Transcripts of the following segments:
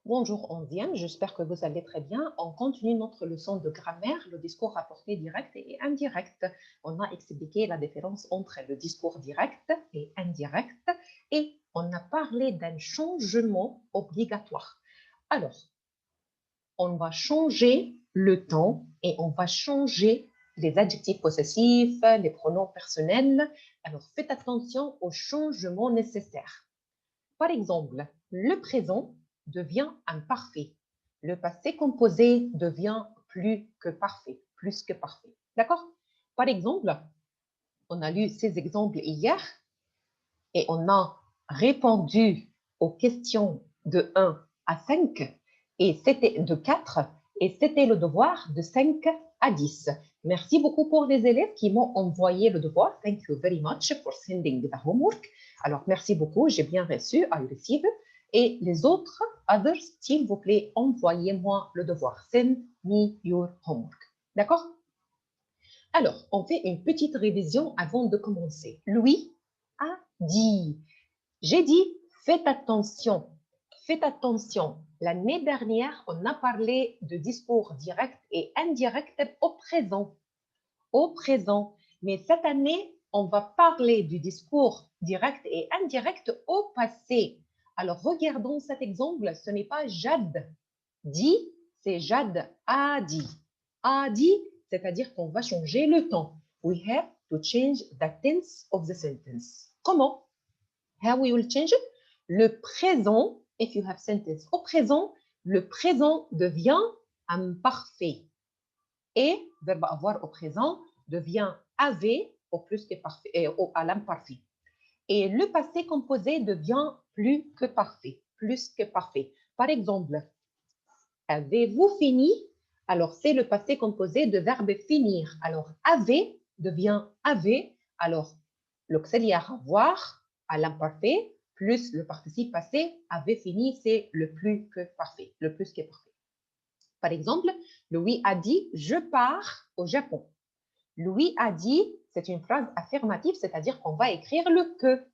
Bonjour onzième, j'espère que vous allez très bien. On continue notre leçon de grammaire, le discours rapporté direct et indirect. On a expliqué la différence entre le discours direct et indirect et on a parlé d'un changement obligatoire. Alors, on va changer le temps et on va changer les adjectifs possessifs, les pronoms personnels. Alors, faites attention aux changements nécessaires. Par exemple, le présent devient imparfait. Le passé composé devient plus que parfait, plus que parfait. D'accord? Par exemple, on a lu ces exemples hier et on a répondu aux questions de 1 à 5 et c'était de 4 et c'était le devoir de 5 à 10. Merci beaucoup pour les élèves qui m'ont envoyé le devoir. Thank you very much for sending the homework. Alors, merci beaucoup, j'ai bien reçu, I received. Et les autres, others, s'il vous plaît, envoyez-moi le devoir. Send me your homework. D'accord? Alors, on fait une petite révision avant de commencer. Louis a dit. J'ai dit, faites attention. Faites attention. L'année dernière, on a parlé de discours direct et indirect au présent. Au présent. Mais cette année, on va parler du discours direct et indirect au passé. Alors, regardons cet exemple. Ce n'est pas Jade dit, c'est Jade a dit. A dit, c'est-à-dire qu'on va changer le temps. We have to change the tense of the sentence. Comment? How we will change it? Le présent, if you have sentence au présent, le présent devient imparfait. Et verbe avoir au présent devient avait au plus que parfait, à l'imparfait. Et le passé composé devient plus que parfait, plus que parfait. Par exemple, avez-vous fini? Alors, c'est le passé composé de verbe finir. Alors, avait devient avait. Alors, l'auxiliaire avoir à l'imparfait plus le participe passé avait fini, c'est le plus que parfait, le plus que parfait. Par exemple, Louis a dit « je pars au Japon ». Louis a dit, c'est une phrase affirmative, c'est-à-dire qu'on va écrire le que.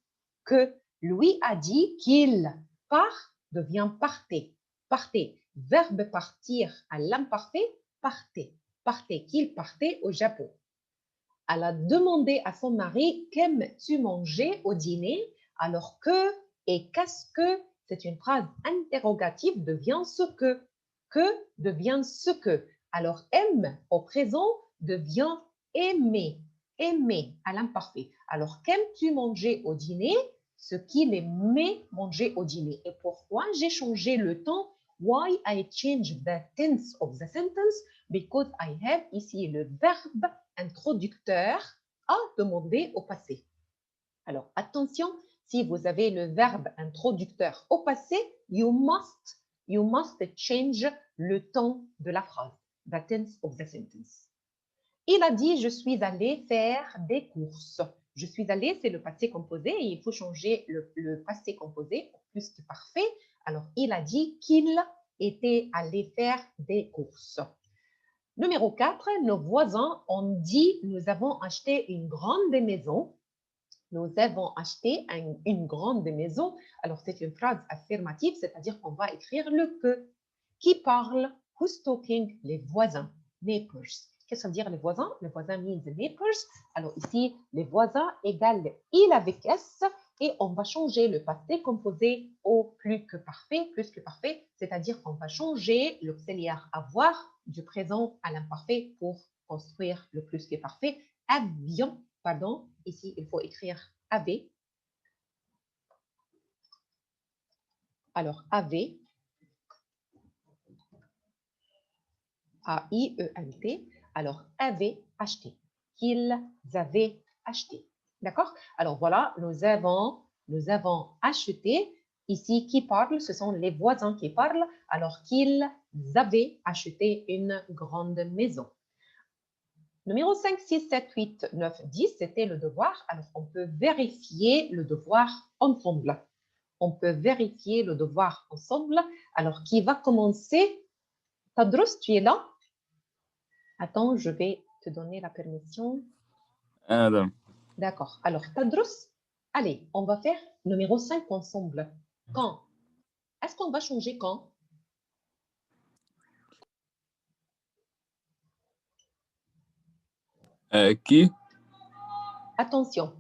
Que Louis a dit qu'il part devient partez. Partez. Verbe partir à l'imparfait, partez. Partez. Qu'il partait au Japon. Elle a demandé à son mari qu'aimes-tu manger au dîner alors que et qu'est-ce que c'est une phrase interrogative devient ce que devient ce que alors aime au présent devient aimer aimer à l'imparfait alors qu'aimes-tu manger au dîner ce qu'il aimait manger au dîner et pourquoi j'ai changé le temps why I changed the tense of the sentence because I have ici le verbe introducteur à demander au passé. Alors, attention, si vous avez le verbe introducteur au passé, you must change le temps de la phrase, the tense of the sentence. Il a dit, je suis allé faire des courses. Je suis allé, c'est le passé composé et il faut changer le passé composé au plus que parfait. Alors, il a dit qu'il était allé faire des courses. Numéro 4, nos voisins ont dit, nous avons acheté une grande maison. Nous avons acheté une grande maison. Alors, c'est une phrase affirmative, c'est-à-dire qu'on va écrire le que. Qui parle? Who's talking? Les voisins. Neighbors. Qu'est-ce que ça veut dire les voisins? Les voisins means the neighbors. Alors ici, les voisins égale il avec S et on va changer le passé composé au plus que parfait, c'est-à-dire qu'on va changer l'auxiliaire avoir du présent à l'imparfait pour construire le plus que parfait. Avion, pardon, ici il faut écrire avait. Alors avait, A-I-E-N-T, alors avait acheté, qu'ils avaient acheté. D'accord? Alors voilà, nous avons acheté. Ici, qui parle? Ce sont les voisins qui parlent, alors qu'ils avaient acheté une grande maison. Numéro 5, 6, 7, 8, 9, 10, c'était le devoir. Alors, on peut vérifier le devoir ensemble. On peut vérifier le devoir ensemble. Alors, qui va commencer? Tadros, tu es là? Attends, je vais te donner la permission. Adam. D'accord. Alors, Tadros, allez, on va faire numéro 5 ensemble. Quand? Est-ce qu'on va changer quand? Qui? Attention,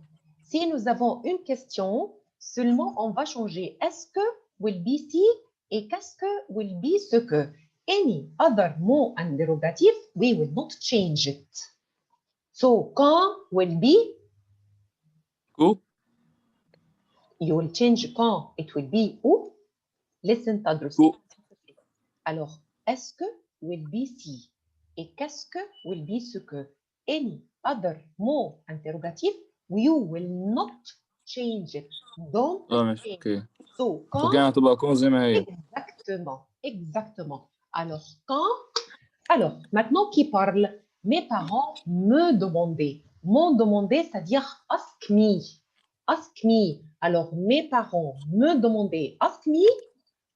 si nous avons une question, seulement on va changer est-ce que will be si et qu'est-ce que will be ce que. Any other mot interrogative, we will not change it. So, quand will be, Où? you will change quand, it will be où. Listen, تدرس. Où? Alors, est-ce que will be si et qu'est-ce que will be ce que. Any other mot interrogative, you will not change it. Don't ماشي change. اوكي. So, quand, فكان هتبقى كون زي ما هي. exactement, exactement. Alors, quand, alors, maintenant qui parle, mes parents me demandaient. M'ont demandé, c'est-à-dire ask me. Ask me. Alors, mes parents me demandaient. Ask me,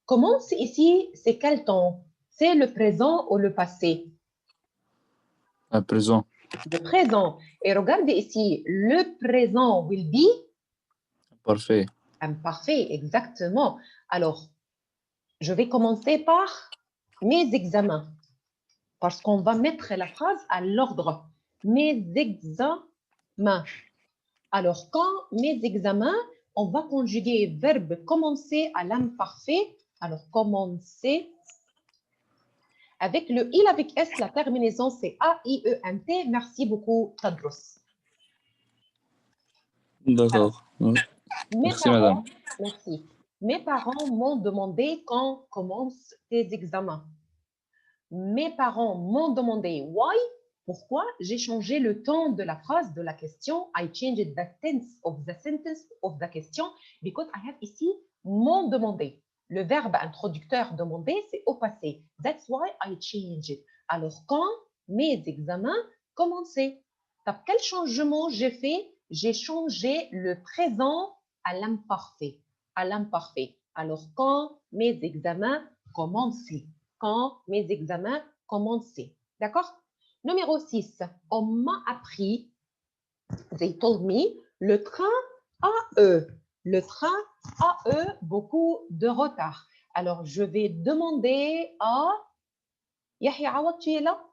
comment c'est ici, c'est quel temps? C'est le présent ou le passé? À présent. Le présent. Et regardez ici, le présent will be Parfait. imparfait, exactement. Alors, je vais commencer par mes examens, parce qu'on va mettre la phrase à l'ordre. Mes examens. Alors, quand mes examens, on va conjuguer verbe commencer à l'imparfait. Alors, commencer. Avec le il avec S, la terminaison, c'est A-I-E-N-T. Merci beaucoup, Tadros. D'accord. Merci, madame. Merci. Mes parents m'ont demandé quand commencent tes examens. Mes parents m'ont demandé why. Pourquoi? J'ai changé le temps de la phrase, de la question. I changed the tense of the sentence of the question because I have ici m'ont demandé. Le verbe introducteur demander, c'est au passé. That's why I changed it. Alors, quand mes examens commençaient, quel changement j'ai fait? J'ai changé le présent à l'imparfait. À l'imparfait. Alors, quand mes examens commençaient. Quand mes examens commençaient. D'accord? Numéro 6, on m'a appris, they told me, le train a eu. Le train a eu beaucoup de retard. Alors, je vais demander à Yahya Awad, tu es là?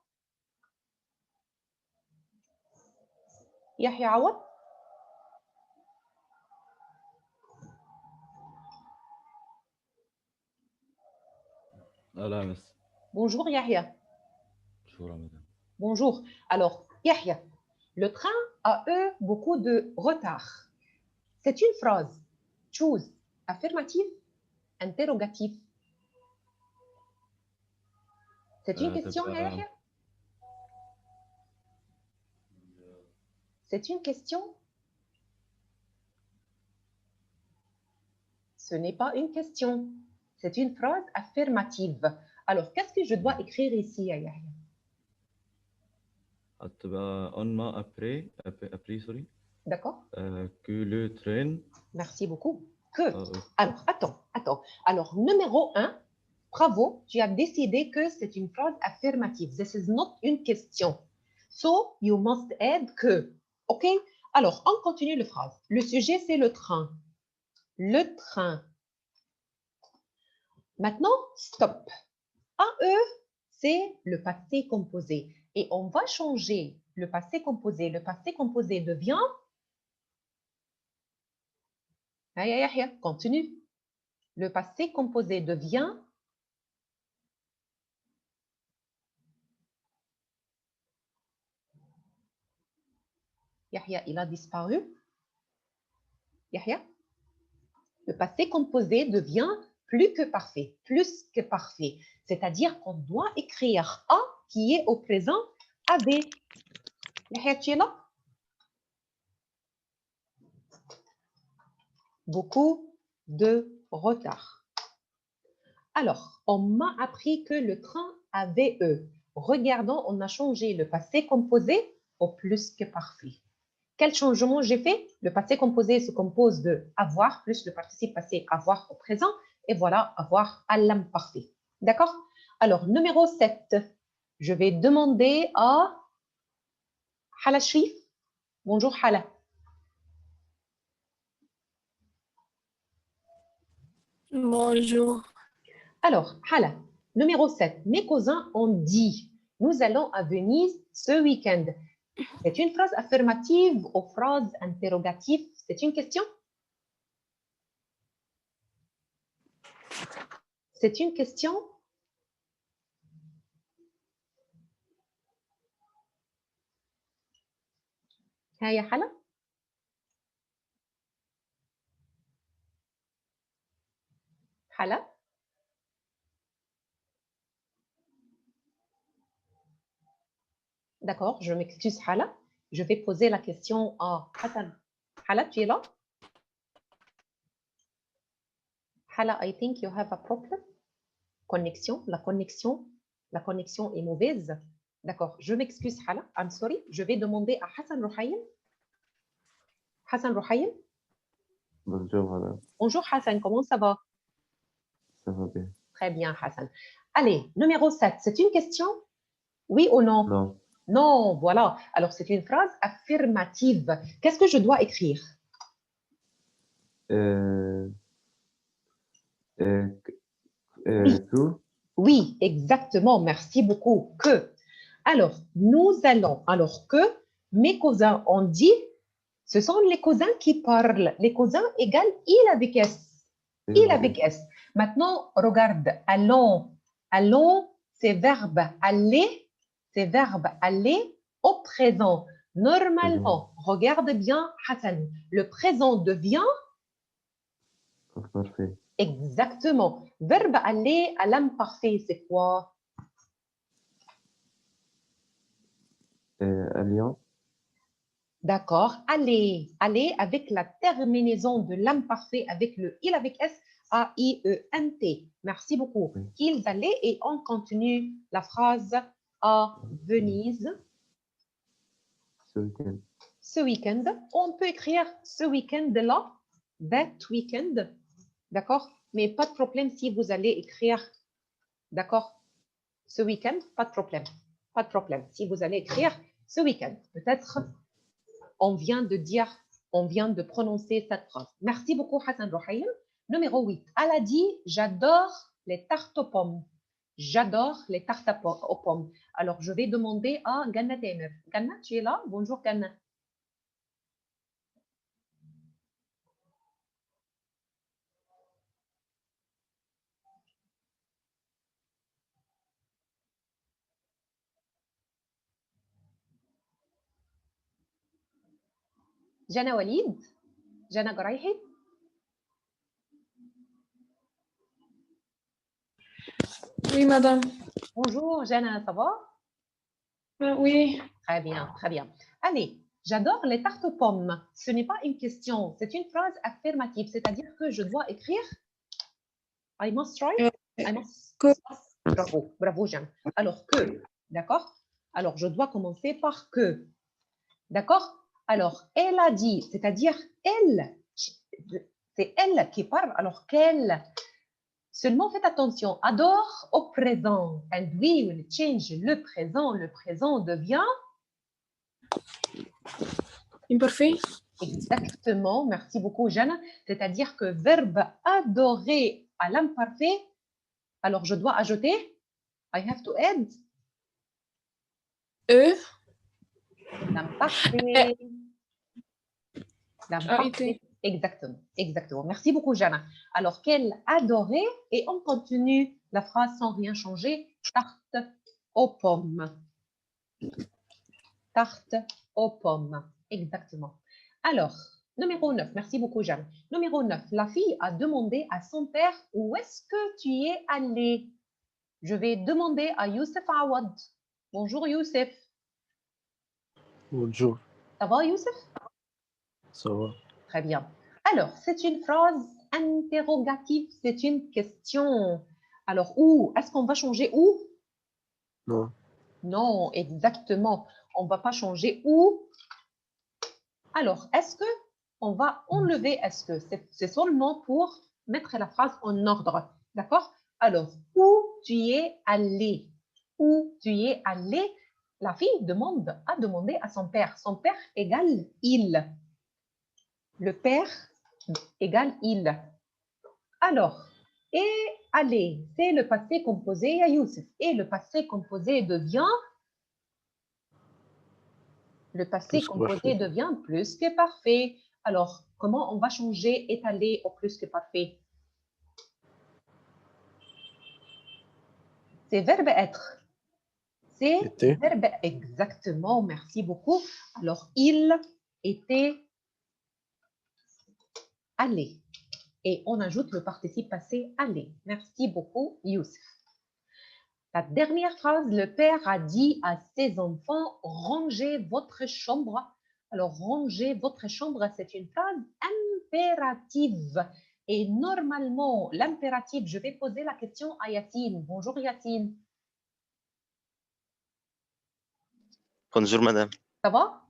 Yahya Awad? لا مس. Bonjour Yahya. Bonjour madame. Bonjour. Alors, Yahya, le train a eu beaucoup de retard. C'est une phrase. Choose. Affirmative, interrogative. C'est une question, Yahya? C'est une question? Ce n'est pas une question. C'est une phrase affirmative. Alors, qu'est-ce que je dois écrire ici, Yahya? On m'a appris, sorry. D'accord? Que le train. Merci beaucoup. Que. Alors, attends. Alors, numéro 1, bravo, tu as décidé que c'est une phrase affirmative. This is not une question. So, you must add que. OK? Alors, on continue la phrase. Le sujet, c'est le train. Le train. Maintenant, stop. AE, c'est le passé composé. Et on va changer le passé composé. Le passé composé devient... Yahya, continue. Le passé composé devient... Yahya, il a disparu. Yahya. Le passé composé devient plus que parfait. Plus que parfait. C'est-à-dire qu'on doit écrire A qui est au présent avait. Yahya, tu es là? Beaucoup de retard. Alors, on m'a appris que le train avait eu. Regardons, on a changé le passé composé au plus que parfait. Quel changement j'ai fait? Le passé composé se compose de avoir plus le participe passé avoir au présent. Et voilà, avoir à l'imparfait. D'accord? Alors, numéro 7. Je vais demander à Hala Shrif. Bonjour Hala. Bonjour. Alors, Hala, numéro 7. Mes cousins ont dit, nous allons à Venise ce week-end. C'est une phrase affirmative ou phrase interrogative? C'est une question? C'est une question? ها يا حلا؟ حلا؟ D'accord, je m'excuse Hala. Je vais poser la question à Hassan. Hala, tu es là? Hala, I think you have a problem. Connexion, la connexion est mauvaise. D'accord, je m'excuse Hala. I'm sorry. Je vais demander à Hassan Rouhaïm. Hassan Rouhaïm. Bonjour, madame. Bonjour Hassan, comment ça va? Ça va bien? Très bien Hassan. Allez, numéro 7, c'est une question? Oui ou non? Non. Non, voilà. Alors, c'est une phrase affirmative. Qu'est-ce que je dois écrire? Que? Oui, exactement. Merci beaucoup. Que. Alors, nous allons. Alors que mes cousins ont dit, ce sont les cousins qui parlent. Les cousins égale il avec S. Il avec S. Maintenant, regarde. Allons. Allons, c'est verbe aller. C'est verbe aller au présent. Normalement, regarde bien, Hassan. Le présent devient. Parfait. Exactement. Verbe aller à l'imparfait, c'est quoi? Alliance. D'accord. Aller. Aller avec la terminaison de l'imparfait avec le il avec S, A-I-E-N-T. Merci beaucoup. Oui. Ils allaient et on continue la phrase à Venise. Ce week-end. Ce week-end. On peut écrire ce week-end-là, that weekend. D'accord? Mais pas de problème si vous allez écrire, d'accord? Ce week-end, pas de problème. Pas de problème. Si vous allez écrire ce week-end, peut-être on vient de prononcer cette phrase. Merci beaucoup, Hassan Rouhaïm. Numéro 8. Elle a dit, j'adore les tartes aux pommes. J'adore les tartes aux pommes. Alors, je vais demander à Ganna Temer. Ganna, tu es là? Bonjour, Ganna. Jana Walid? Jana Garayhi? Oui, madame. Bonjour, Jana, ça va? Oui. Très bien, très bien. Allez, j'adore les tartes aux pommes. Ce n'est pas une question, c'est une phrase affirmative, c'est-à-dire que je dois écrire I must try. I must. Que. Bravo, bravo, Jeanne. Alors que, d'accord? Alors, je dois commencer par que. D'accord? Alors, elle a dit, c'est-à-dire elle. C'est elle qui parle, alors qu'elle. Seulement, faites attention. Adore au présent. And we will change le présent. Le présent devient. Imparfait. Exactement. Merci beaucoup, Jeanne. C'est-à-dire que verbe adorer à l'imparfait. Alors, je dois ajouter. I have to add. L'imparfait. L'imparfait. Exactement, exactement. Merci beaucoup, Jana. Alors, qu'elle adorait, et on continue la phrase sans rien changer. Tarte aux pommes. Tarte aux pommes. Exactement. Alors, numéro 9. Merci beaucoup, Jeanne. Numéro 9. La fille a demandé à son père où est-ce que tu es allé. Je vais demander à Youssef Awad. Bonjour, Youssef. Bonjour. Ça va, Youssef? Ça va. Très bien. Alors, c'est une phrase interrogative, c'est une question. Alors, où? Est-ce qu'on va changer où? Non. Non, exactement. On ne va pas changer où. Alors, est-ce que on va enlever est-ce que? C'est seulement pour mettre la phrase en ordre. D'accord? Alors, où tu es allé? Où tu es allé? La fille a demandé à son père. Son père égale il. Le père égale il. Alors, et aller, c'est le passé composé à Youssef. Et le passé composé devient Le passé Plus que composé parfait. devient plus que parfait. Alors, comment on va changer étalé au plus que parfait? C'est verbe être. C'est Était. verbe exactement. Merci beaucoup. Alors, il était allé. Et on ajoute le participe passé allé. Merci beaucoup, Youssef. La dernière phrase, le père a dit à ses enfants, rangez votre chambre. Alors, rangez votre chambre, c'est une phrase impérative. Et normalement, l'impératif, je vais poser la question à Yacine. Bonjour Yacine. Bonjour madame, Ça va?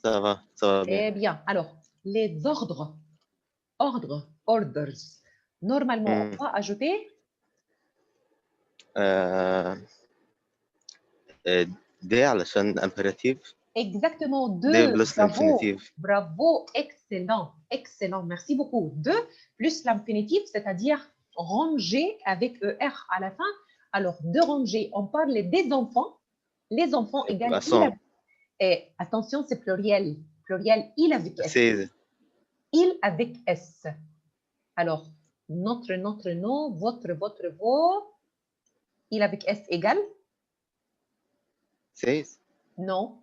ça va bien. Eh bien. Alors, les ordres, orders. Normalement, on va ajouter دي علشان impératif, exactement دي deux. plus Bravo, l'infinitive. bravo, excellent, excellent. Merci beaucoup. Deux plus l'infinitif, c'est-à-dire ranger avec ER à la fin. Alors, de ranger, on parle des enfants. Les enfants égale il. Façon, Et attention, c'est pluriel. Pluriel, il avec S. c'est Il avec S. Alors, notre nom, votre, vos. Il avec S égale? Non.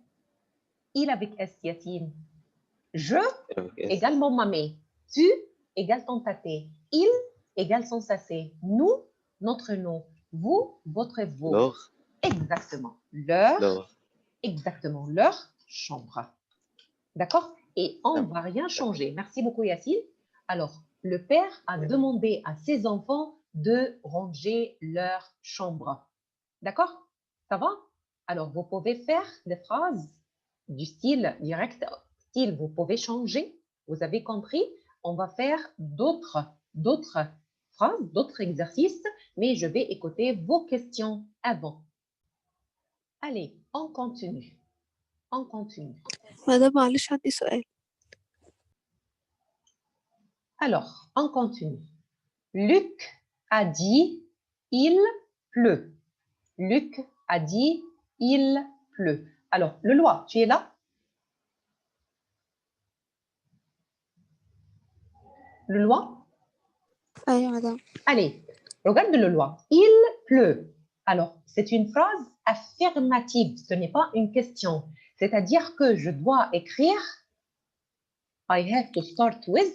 Il avec S, Yacine. Je égale mon mamé. Tu égale ton taté. Il égale son sacé. Nous, notre nom. Vous, votre vous. leur, Exactement. Leur, leur. exactement. Leur chambre. D'accord? Et on ne D'accord. va rien changer. Merci beaucoup, Yacine. Alors, le père a demandé à ses enfants de ranger leur chambre. D'accord? Ça va? Alors, vous pouvez faire des phrases du style direct. Style, vous pouvez changer. Vous avez compris? On va faire d'autres phrases, d'autres exercices, mais je vais écouter vos questions avant. Allez, on continue. On continue. مدام معلش عندي سؤال. Alors, on continue. Luc a dit il pleut. Luc a dit il pleut. Alors, le loi, tu es là? Le loi? أيوة مدام. Allez, regarde le loi. Il pleut. Alors, c'est une phrase affirmative. Ce n'est pas une question. C'est-à-dire que je dois écrire I have to start with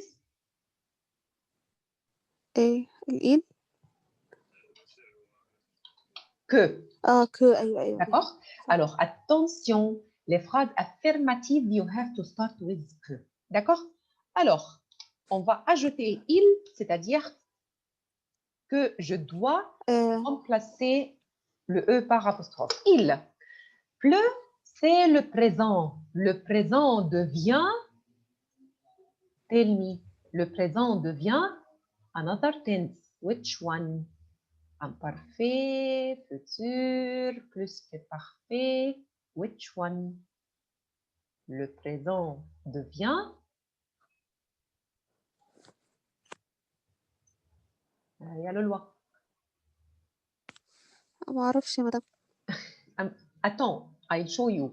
إيه الإيد؟ que. que أيوة. D'accord? Alors, attention, les phrases affirmatives, you have to start with que. D'accord? Alors, on va ajouter il, c'est-à-dire que je dois remplacer le E par apostrophe. Il pleut, c'est le présent. Le présent devient, tell me, le présent devient another tense. Which one? Imparfait, futur, plus que parfait. Which one? Le présent devient. Il y a le loi. ما أعرفش يا مدام. Attends, I'll show you.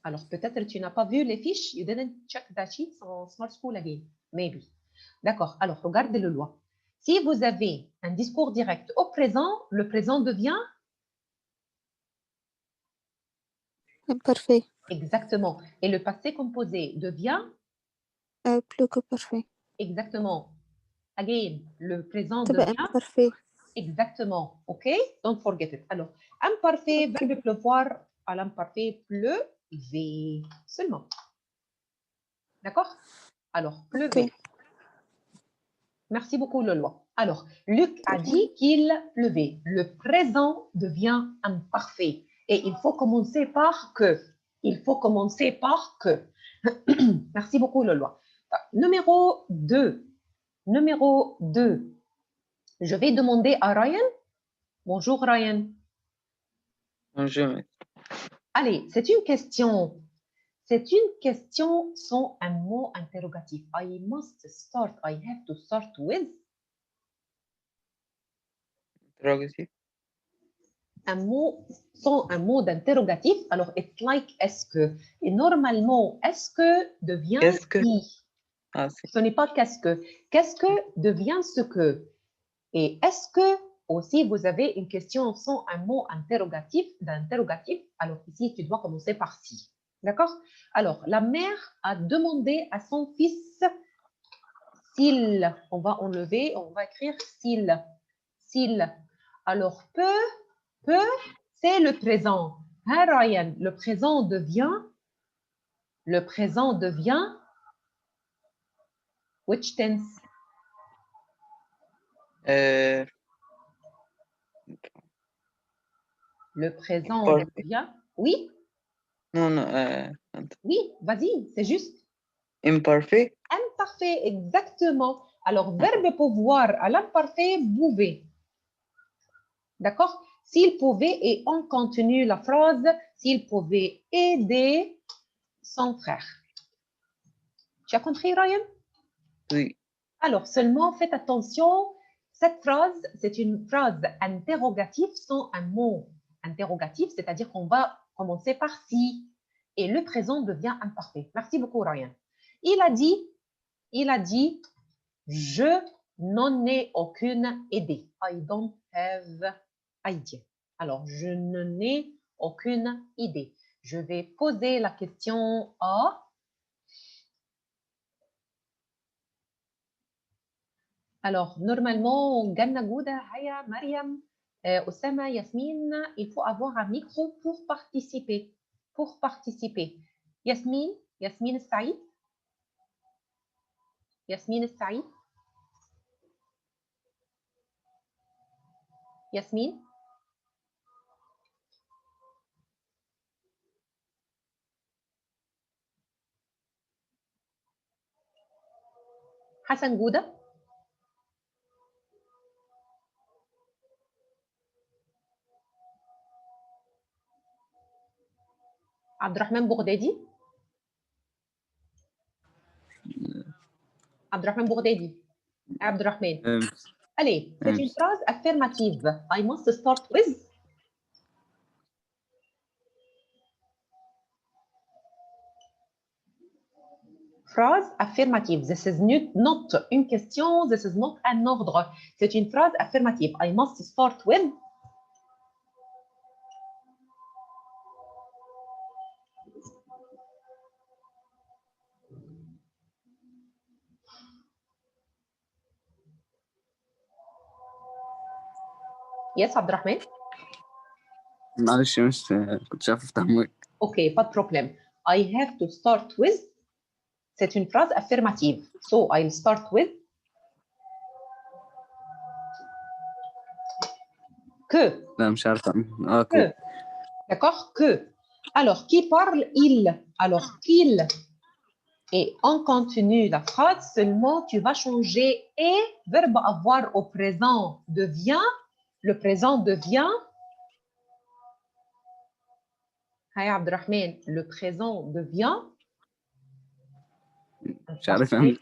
Alors, peut-être tu n'as pas vu les fiches. You didn't check the sheets on Smart School again. Maybe. D'accord. Alors, regardez le loi. Si vous avez un discours direct au présent, le présent devient? Imparfait. Exactement. Et le passé composé devient? Plus que parfait. Exactement. Again, le présent تبقى devient? imparfait. Exactement. OK? Don't forget it. Alors, imparfait, verbe pleuvoir à l'imparfait, pleuver seulement. D'accord? Alors, pleuver. Okay. Merci beaucoup, Lolois. Alors, Luc a dit qu'il pleuvait. Le présent devient imparfait. Et il faut commencer par que. Il faut commencer par que. Merci beaucoup, Lolois. Numéro 2. Numéro 2. Je vais demander à Ryan. Bonjour, Ryan. Bonjour. Allez, c'est une question. C'est une question sans un mot interrogatif. I must start. I have to start with. Interrogative. un mot sans un mot d'interrogatif, alors it's like est-ce que. Et normalement, est-ce que devient Qu'est-ce que? si. Ah, c'est Ce n'est pas qu'est-ce que. Qu'est-ce que devient ce que. Et est-ce que aussi vous avez une question sans un mot d'interrogatif, alors ici tu dois commencer par si. D'accord? Alors, la mère a demandé à son fils s'il, on va enlever, on va écrire s'il. Alors, peut, c'est le présent. Hein, Ryan, le présent devient, which tense? Le présent Imparfait. devient, oui, Non, oui, vas-y, c'est juste. imparfait. Imparfait, exactement. Alors, verbe pouvoir à l'imparfait, pouvait. D'accord? S'il pouvait, et on continue la phrase, s'il pouvait aider son frère. Tu as compris, Ryan? Oui. Alors, seulement faites attention, cette phrase, c'est une phrase interrogative sans un mot interrogatif, c'est-à-dire qu'on va commencer par si, et le présent devient imparfait. Merci beaucoup, Ryan. Il a dit, je n'en ai aucune idée. I don't have idea. Alors, je n'en ai aucune idée. Je vais poser la question à... Alors, normalement, Ganna Gouda, Haya, Mariam, Osama, Yasmine, il faut avoir un micro pour participer. Yasmine Saïd. Yasmine Saïd. Yasmine. Hassan Gouda. Abdurrahman Bourdedi. Abdurrahman Bourdedi. Abdurrahman. Allez, c'est une phrase affirmative. I must start with. Phrase affirmative. This is not une question. This is not un ordre. C'est une phrase affirmative. I must start with. Yes, Abdurrahman. معلش مش كنت شايف افتح مايك. Okay, pas de problème. I have to start with. C'est une phrase affirmative. So I'll start with. Que. لا مش عارف اه Que. D'accord? Que. Alors, qui parle? Il. Alors, qu'il. Et on continue la phrase, seulement tu vas changer et, verbe avoir au présent devient, le présent devient. Hi Abdurrahman, le présent devient. مش عارف اعمل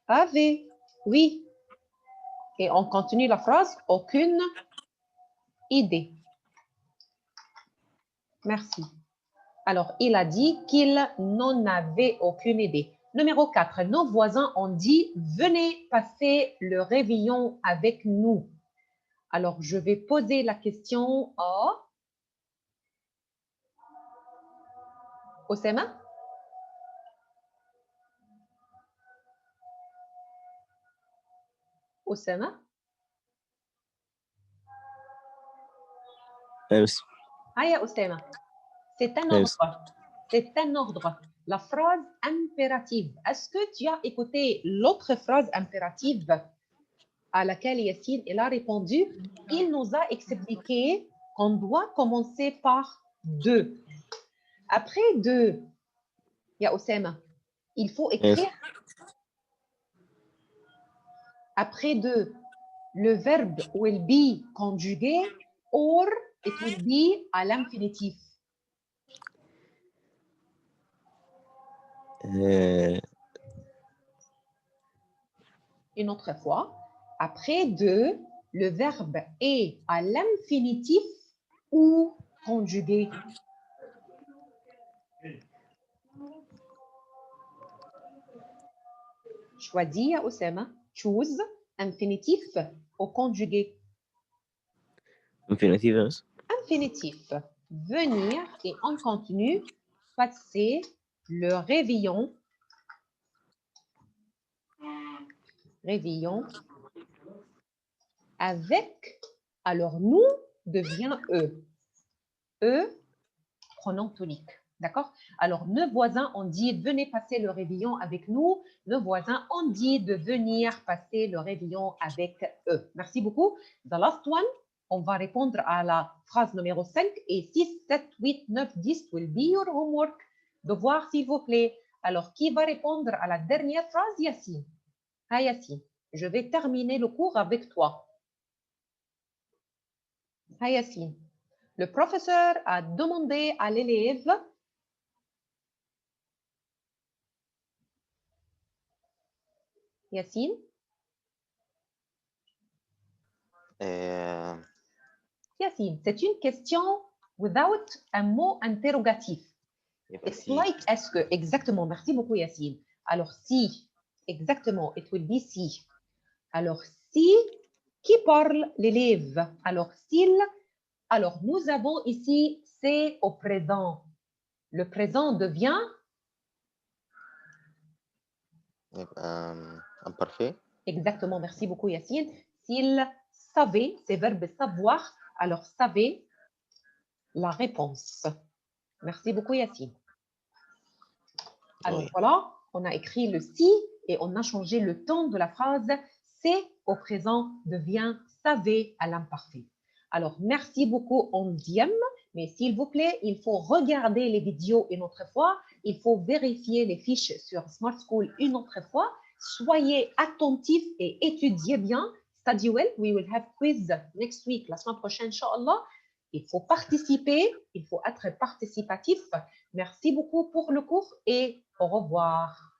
avait, oui. Et on continue la phrase, aucune idée. Merci. Alors, il a dit qu'il n'en avait aucune idée. Numéro 4, nos voisins ont dit, venez passer le réveillon avec nous. Alors, je vais poser la question à Osama. Osama. Aya Osama. C'est un ordre. C'est un ordre. La phrase impérative. Est-ce que tu as écouté l'autre phrase impérative à laquelle Yassine a répondu? Il nous a expliqué qu'on doit commencer par deux. Après deux, ya Osama, il faut écrire. Après deux, le verbe will be conjugué or it will be à l'infinitif. Une autre fois, après deux, le verbe est à l'infinitif ou conjugué? Choisis, ya Oussama. Choose, infinitif ou conjugué? Infinitif بس. Infinitif. Venir et on continue. Passer le réveillon. Réveillon. Avec, alors nous devient eux. Eux, pronom tonique. D'accord? Alors, nos voisins, on dit venez passer le réveillon avec nous. Nos voisins, on dit de venir passer le réveillon avec eux. Merci beaucoup. The last one, on va répondre à la phrase numéro 5 et 6, 7, 8, 9, 10 will be your homework. Devoir, s'il vous plaît. Alors, qui va répondre à la dernière phrase, Yassine? Ah, Yassine, je vais terminer le cours avec toi. Ah, Yassine, le professeur a demandé à l'élève Yassine? Yassine, c'est une question without un mot interrogatif. It's like est-ce que, exactement, merci beaucoup Yassine. Alors si, exactement, it will be si. Alors si, qui parle? L'élève. Alors s'il, alors nous avons ici c'est au présent. Le présent devient imparfait. Exactement, merci beaucoup Yassine. S'il savait, c'est verbe savoir, alors savait la réponse. Merci beaucoup Yassine. Alors Oui. voilà, on a écrit le si et on a changé le temps de la phrase. C'est au présent devient savait à l'imparfait. Alors merci beaucoup Ondiam, mais s'il vous plaît, il faut regarder les vidéos une autre fois. Il faut vérifier les fiches sur Smart School une autre fois. Soyez attentifs et étudiez bien. Study well. We will have quiz next week, la semaine prochaine, Inch'Allah. Il faut participer, il faut être participatif. Merci beaucoup pour le cours et au revoir.